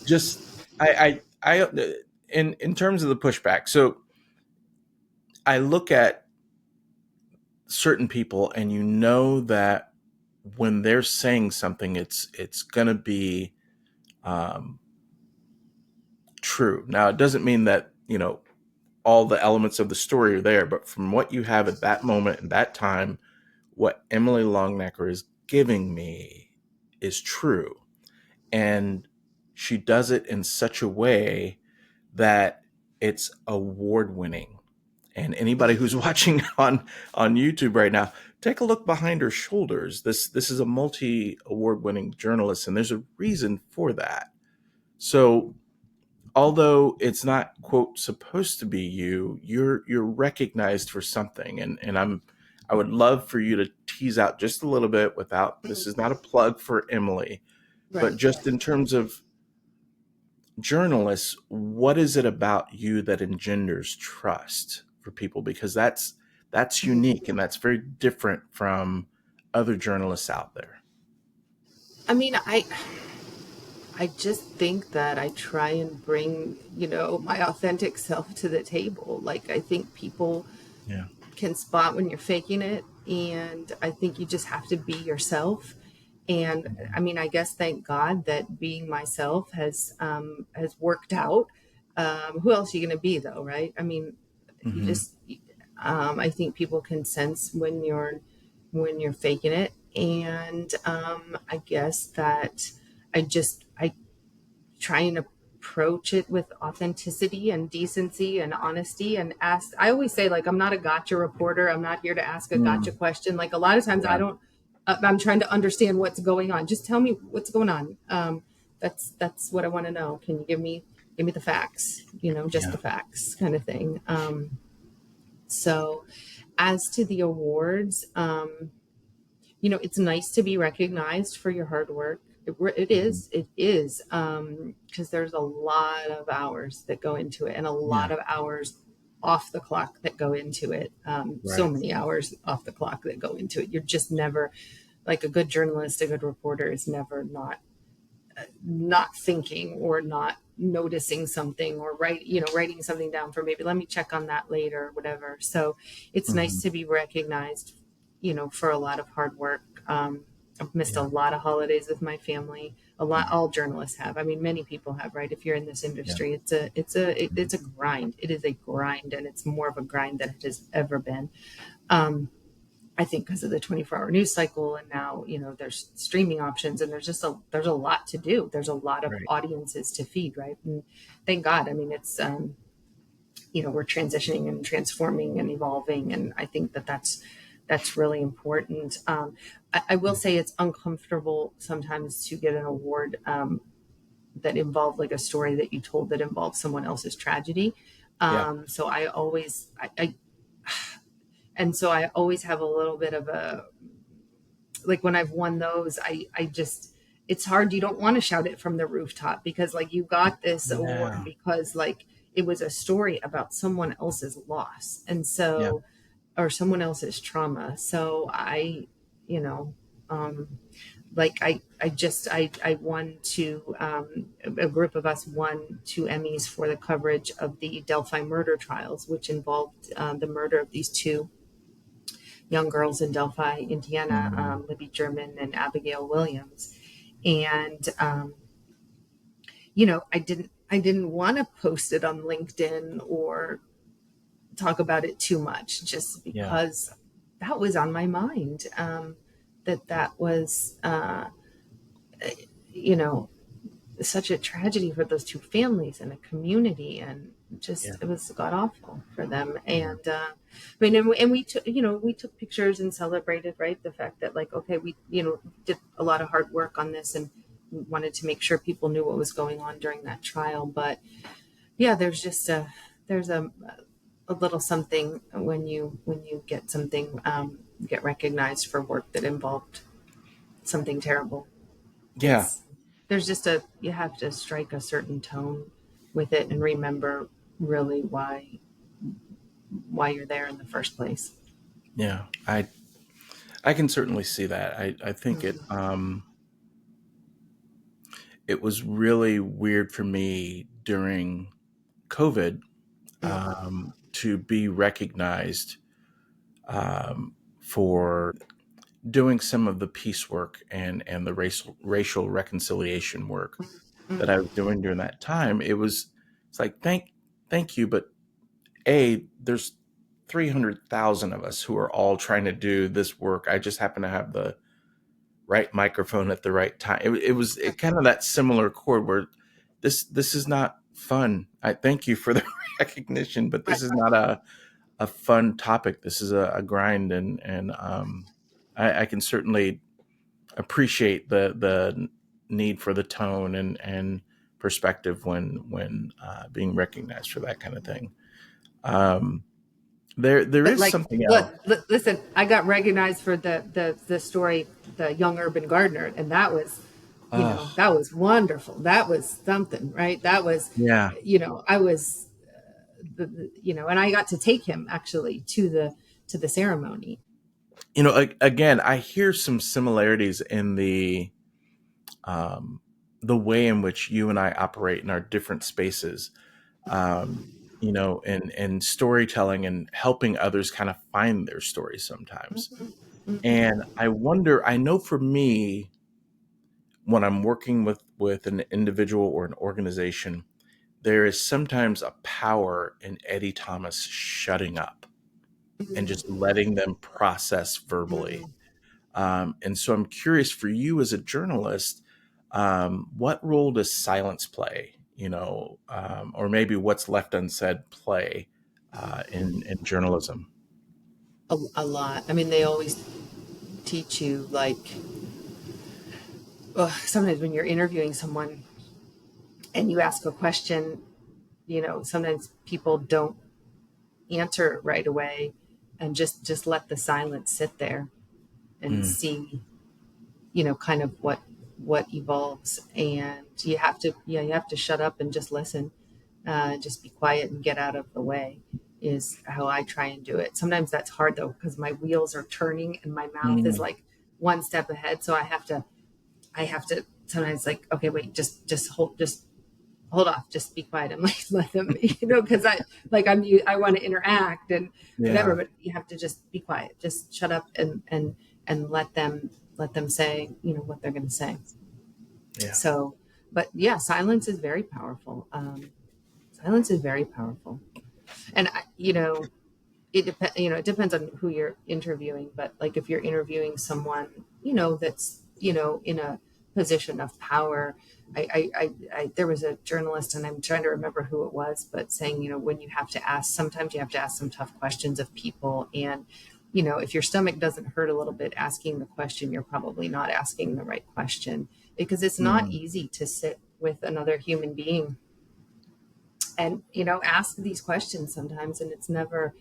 just I in terms of the pushback. So I look at certain people, and that when they're saying something, it's gonna be um, true. Now, it doesn't mean that all the elements of the story are there, but from what you have at that moment and that time, what Emily Longnecker is giving me is true. And she does it in such a way that it's award winning. And anybody who's watching on YouTube right now, take a look behind her shoulders. This is a multi award winning journalist, and there's a reason for that. So although it's not quote supposed to be you, you're recognized for something. And I would love for you to tease out just a little bit, without, this is not a plug for Emily, but right. just in terms of journalists, what is it about you that engenders trust for people? Because that's unique and that's very different from other journalists out there. I mean, I just think that I try and bring, my authentic self to the table. Like, I think people Yeah. can spot when you're faking it. And I think you just have to be yourself. And I mean, I guess thank God that being myself has worked out. Who else are you going to be, though, right? I mean, you Hmm. just I think people can sense when you're faking it. And I guess that I try and approach it with authenticity and decency and honesty and ask. I always say, like, I'm not a gotcha reporter. I'm not here to ask a gotcha Mm, question. Like, a lot of times I yeah. don't, I'm trying to understand what's going on. Just tell me what's going on. That's what I want to know. Can you give me the facts, just Yeah. the facts kind of thing. So as to the awards, it's nice to be recognized for your hard work. Hmm. It is, because there's a lot of hours that go into it and a Yeah. lot of hours off the clock that go into it. So Right. many hours off the clock that go into it. You're just never, like, a good journalist, a good reporter is never not thinking or not noticing something or writing something down for maybe let me check on that later or whatever. So it's nice Hmm. to be recognized, for a lot of hard work. I've missed a Yeah. lot of holidays with my family. A lot, all journalists have. I mean, many people have, right? If you're in this Yeah. industry, it's a grind. It is a grind, and it's more of a grind than it has ever been. I think because of the 24-hour news cycle, and now there's streaming options, and there's a lot to do. There's a lot of Right. audiences to feed, right? And thank God. I mean, it's we're transitioning and transforming and evolving, and I think that's really important. I will say it's uncomfortable sometimes to get an award that involved, like, a story that you told that involved someone else's tragedy. Yeah. So I always I and so I always have a little bit of a, like, when I've won those, I just, it's hard. You don't want to shout it from the rooftop because, like, you got this award Yeah. because, like, it was a story about someone else's loss. And Yeah. so, or someone else's trauma. So you know, um, like I won a group of us won 2 Emmys for the coverage of the Delphi murder trials, which involved the murder of these two young girls in Delphi, Indiana, Hmm. Libby German and Abigail Williams. And I didn't want to post it on LinkedIn or talk about it too much, just Yeah. because that was on my mind. That was you know such a tragedy for those two families and a community, and Yeah. just, it was god awful for them. Yeah. And I mean, and we took pictures and celebrated, right, the fact that, like, okay, we did a lot of hard work on this, and wanted to make sure people knew what was going on during that trial. But yeah, there's a little something when you get something, get recognized for work that involved something terrible. Yeah. It's there's just a You have to strike a certain tone with it and remember really why you're there in the first place. Yeah. I can certainly see that. I think it was really weird for me during COVID, Mm-hmm. to be recognized, for doing some of the peace work and the racial reconciliation work that I Mm-hmm. was doing during that time. It's like, thank you, but there's 300,000 of us who are all trying to do this work. I just happen to have the right microphone at the right time. It was kind of that similar chord where this is not fun. I thank you for the recognition, but Right. this is not a fun topic. This is a grind, and I can certainly appreciate the need for the tone and perspective when being recognized for that kind of thing. Um, there But, is like, something look, else. listen, I got recognized for the story, the young urban gardener, and that was Oh, that was wonderful. That was something, right? That was, yeah. I was, and I got to take him actually to the ceremony. Again, I hear some similarities in um, the way in which you and I operate in our different spaces, and storytelling and helping others kind of find their stories sometimes. Mhm, mhm, And I wonder, I know for me, when I'm working with an individual or an organization, there is sometimes a power in Eddie Thomas shutting up and just letting them process verbally. mhm. And so I'm curious for you as a journalist, what role does silence play? Or maybe what's left unsaid play in journalism? A lot. I mean, they always teach you, like, sometimes when you're interviewing someone and you ask a question, sometimes people don't answer it right away, and just let the silence sit there and Mm, see, kind of what evolves. And you have to shut up and just listen, just be quiet and get out of the way, is how I try and do it. Sometimes that's hard though, because my wheels are turning and my mouth is mm, like one step ahead. So I have to sometimes, like, okay, wait, just hold off, just be quiet and like let them, because I want to interact and whatever, yeah, but you have to just be quiet, just shut up and let them say, what they're going to say. yeah, So, but yeah, silence is very powerful. Silence is very powerful. And it depends on who you're interviewing, but like if you're interviewing someone, that's, in a position of power. There was a journalist, and I'm trying to remember who it was, but saying, when you have to ask, sometimes you have to ask some tough questions of people. And, if your stomach doesn't hurt a little bit asking the question, you're probably not asking the right question, because it's not mm, easy to sit with another human being and, ask these questions sometimes. And it's never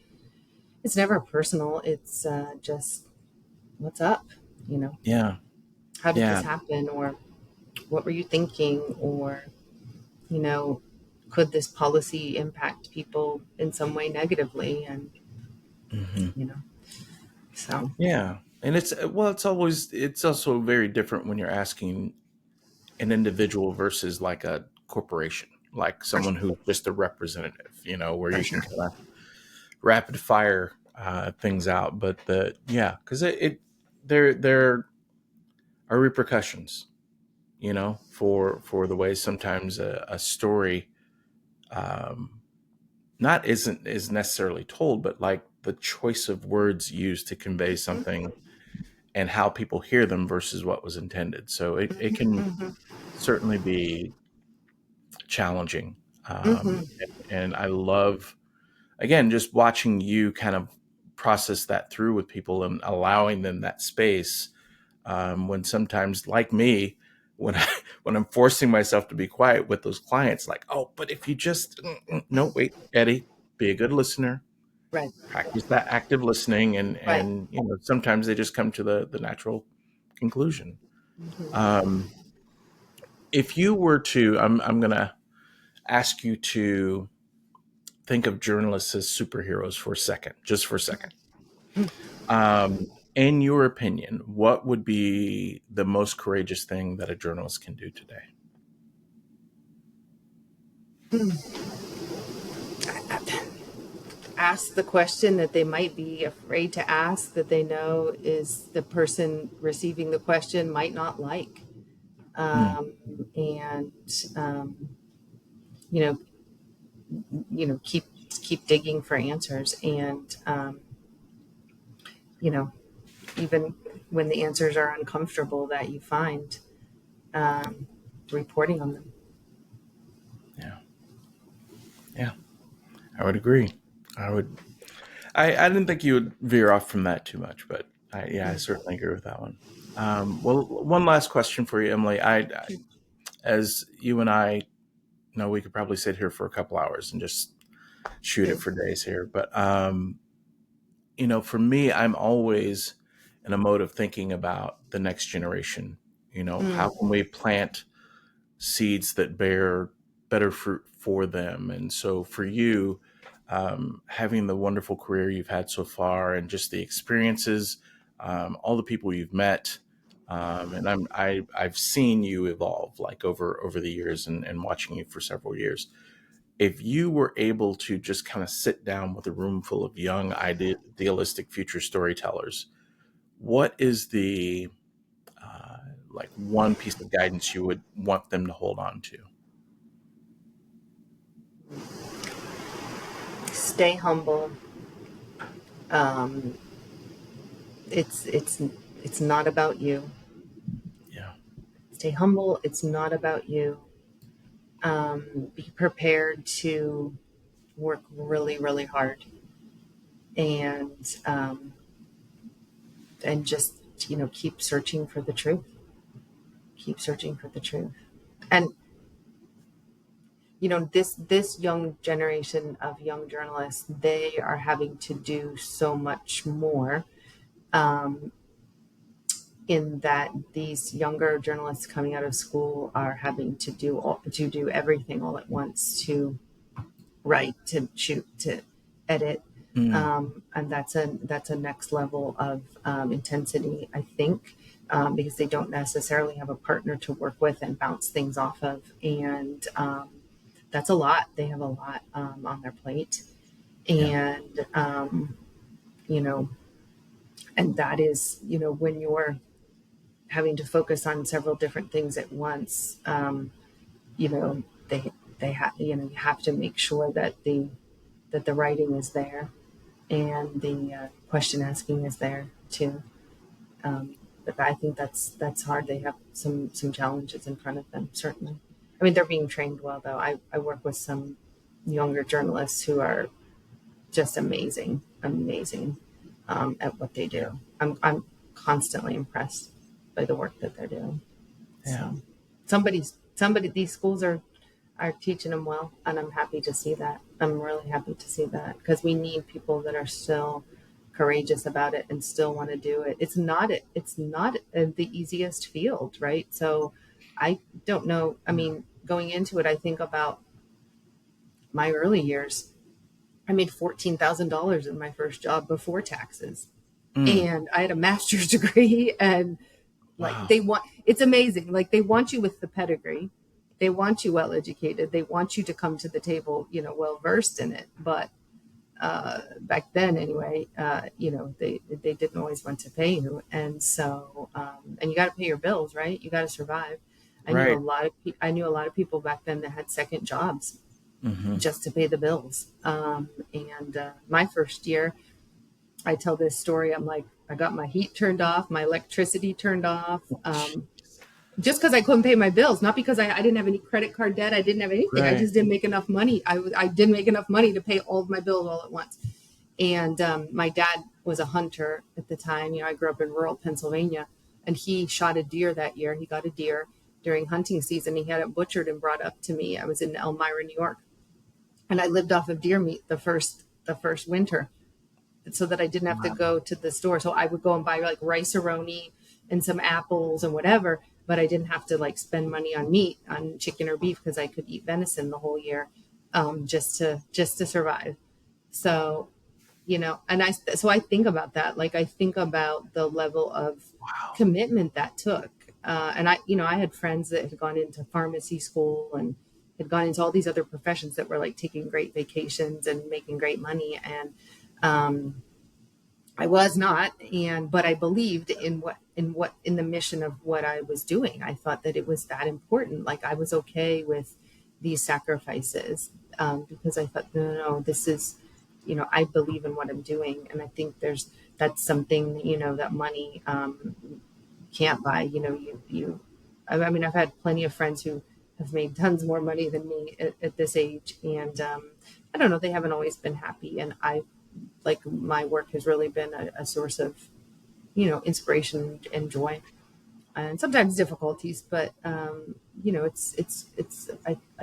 personal. It's just, what's up? You know, yeah, how did this yeah. happen? Or what were you thinking? Or, you know, could this policy impact people in some way negatively? And, Hmm. you know, so. Yeah. And it's also very different when you're asking an individual versus like a corporation, like For someone sure. who's just a representative, where For you can sure. kind of rapid fire things out. But yeah, because there are repercussions, for the way sometimes a story um, not isn't is necessarily told, but like the choice of words used to convey Mhm, something and how people hear them versus what was intended. So it can mhm, certainly be challenging. mhm, And I love, again, just watching you kind of process that through with people and allowing them that space. When sometimes, like me, when I, when I'm forcing myself to be quiet with those clients, like, oh, but if you just no, wait, Eddie, be a good listener, right. practice that active listening, and Right. sometimes they just come to the natural conclusion. Mhm. Um, if you were to, I'm gonna ask you to think of journalists as superheroes for a second, just for a second. In your opinion, what would be the most courageous thing that a journalist can do today? Ask the question that they might be afraid to ask, that they know is the person receiving the question might not like. Mm, um, and um, you know, keep digging for answers, and you know, even when the answers are uncomfortable that you find, um, reporting on them. yeah, yeah, I would agree. I would. I didn't think you would veer off from that too much, but yeah, I Mm. certainly agree with that one. Well, one last question for you, Emily. As you and I know, we could probably sit here for a couple hours and just shoot it True. for days here, but for me, I'm always in a mode of thinking about the next generation, How can we plant seeds that bear better fruit for them? And so for you, having the wonderful career you've had so far and just the experiences, all the people you've met, and I've seen you evolve like over the years and watching you for several years. If you were able to just kind of sit down with a room full of young, idealistic future storytellers, what is the like one piece of guidance you would want them to hold on to? Stay humble. Um, it's not about you. Yeah. Stay humble. It's not about you. Be prepared to work really, really hard, and just keep searching for the truth. Keep searching for the truth. And this young generation of young journalists, they are having to do so much more, um, in that these younger journalists coming out of school are having to do everything all at once, to write, to shoot, to edit. Mm, And that's a next level of intensity, I think, because they don't necessarily have a partner to work with and bounce things off of. And that's a lot. They have a lot on their plate. yeah. And, you know, and that is, when you're having to focus on several different things at once, you know, they have, you have to make sure that the writing is there, and the question asking is there too. But I think that's hard. They have some challenges in front of them, certainly. I mean, they're being trained well, though. I work with some younger journalists who are just amazing at what they Yeah. do. I'm constantly impressed by the work that they're doing. Yeah. So these schools are teaching them well, and I'm happy to see that. I'm really happy to see that, because we need people that are still courageous about it and still want to do it. It's not the easiest field, right? So I don't know. I mean, going into it, I think about my early years. I made $14,000 in my first job before taxes, Mm, and I had a master's degree. And like, wow. it's amazing. Like, they want you with the pedigree. They want you well educated. They want you to come to the table, well versed in it. But back then, anyway, they didn't always want to pay you, and so and you got to pay your bills, right? You got to survive. Right. I knew a lot of people back then that had second jobs Hmm. just to pay the bills. And my first year, I tell this story. I'm like, I got my heat turned off, my electricity turned off, just because I couldn't pay my bills, not because I didn't have any credit card debt. I didn't have anything. I Right. just didn't make enough money. I didn't make enough money to pay all of my bills all at once. And my dad was a hunter at the time. I grew up in rural Pennsylvania, and he shot a deer that year. He got a deer during hunting season. He had it butchered and brought up to me. I was in Elmira, New York, and I lived off of deer meat the first winter, so that I didn't have to Wow. go to the store. So I would go and buy like rice-a-roni and some apples and whatever, but I didn't have to like spend money on meat, on chicken or beef, because I could eat venison the whole year, just to survive. So, and I think about that. Like, I think about the level of Wow. commitment that took. And I had friends that had gone into pharmacy school and had gone into all these other professions that were like taking great vacations and making great money. And I was not, but I believed in the mission of what I was doing. I thought that it was that important. Like, I was okay with these sacrifices, because I thought, no, no, no, this is, I believe in what I'm doing, and I think that's something that money can't buy. I mean, I've had plenty of friends who have made tons more money than me at this age, and I don't know, they haven't always been happy, and I like my work has really been a source of inspiration and joy, and sometimes difficulties, but I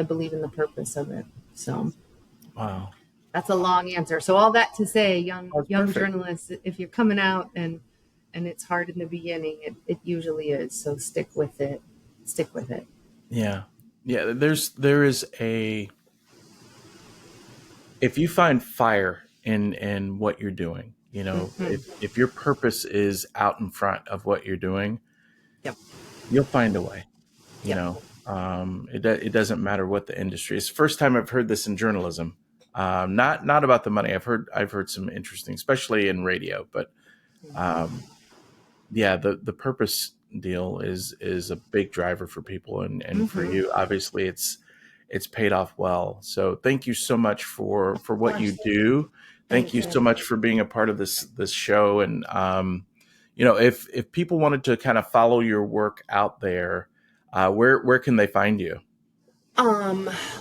believe in the purpose of it. So Wow. that's a long answer. So all that to say, young That's young perfect. journalists, if you're coming out and and it's hard in the beginning. It usually is. So stick with it. Stick with it. Yeah. Yeah. There is if you find fire in what you're doing, if your purpose is out in front of what you're doing, Yep. you'll find a way, Yep. it doesn't matter what the industry is. First time I've heard this in journalism, not about the money. I've heard some interesting, especially in radio, but, yeah, the purpose deal is a big driver for people. And for you, obviously it's paid off well. So thank you so much for what you do. Thank you so much for being a part of this show. And, if people wanted to kind of follow your work out there, where can they find you?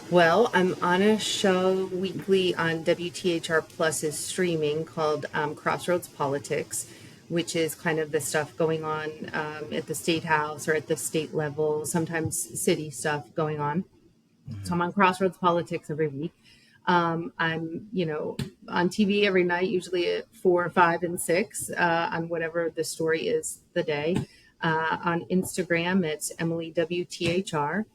Well, I'm on a show weekly on WTHR Plus's streaming called Crossroads Politics, which is kind of the stuff going on at the state house or at the state level, sometimes city stuff going on. So I'm on Crossroads Politics every week. I'm, on TV every night, usually at 4, 5, and 6 on whatever the story is the day. On Instagram, it's Emily WTHR.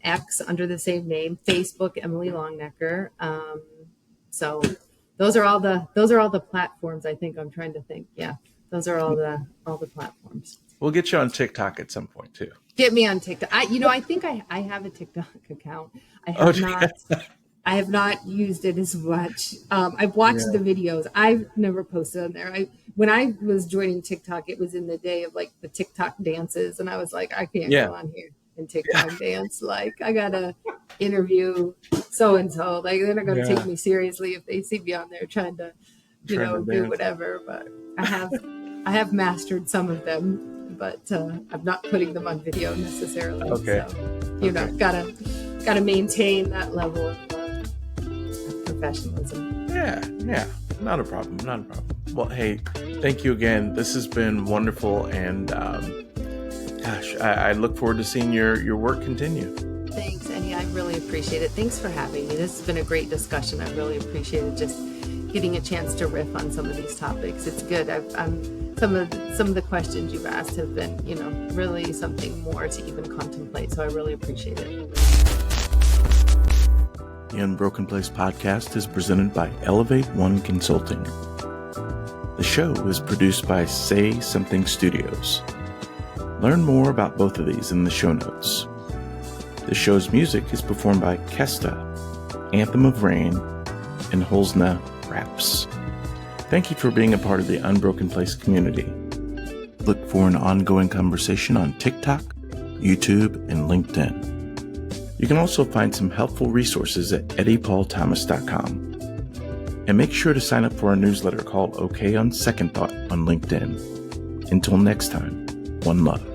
X under the same name, Facebook, Emily Longnecker. So those are all the platforms. I think I'm trying to think. Yeah, those are all the platforms. We'll get you on TikTok at some point too. Get me on TikTok. I think I have a TikTok account. I have not used it as much. I've watched the videos. I've never posted on there. When I was joining TikTok, it was in the day of like the TikTok dances, and I was like, I can't go on here and TikTok dance. Like, I gotta interview so and so. Like, they're not gonna take me seriously if they see me on there trying to do whatever. But I have mastered some of them, but I'm not putting them on video necessarily. Okay. So gotta maintain that level of professionalism. Yeah, not a problem. Well, hey, thank you again. This has been wonderful, and I look forward to seeing your work continue. Thanks, Eddie. I really appreciate it. Thanks for having me. This has been a great discussion. I really appreciated just getting a chance to riff on some of these topics. It's good. Some of the questions you've asked have been, really something more to even contemplate. So I really appreciate it. The Unbroken Place podcast is presented by Elevate One Consulting. The show is produced by Say Something Studios. Learn more about both of these in the show notes. The show's music is performed by Kesta, Anthem of Rain, and Holzna Raps. Thank you for being a part of the Unbroken Place community. Look for an ongoing conversation on TikTok, YouTube, and LinkedIn. You can also find some helpful resources at eddiepaulthomas.com. And make sure to sign up for our newsletter called OK on Second Thought on LinkedIn. Until next time, one love.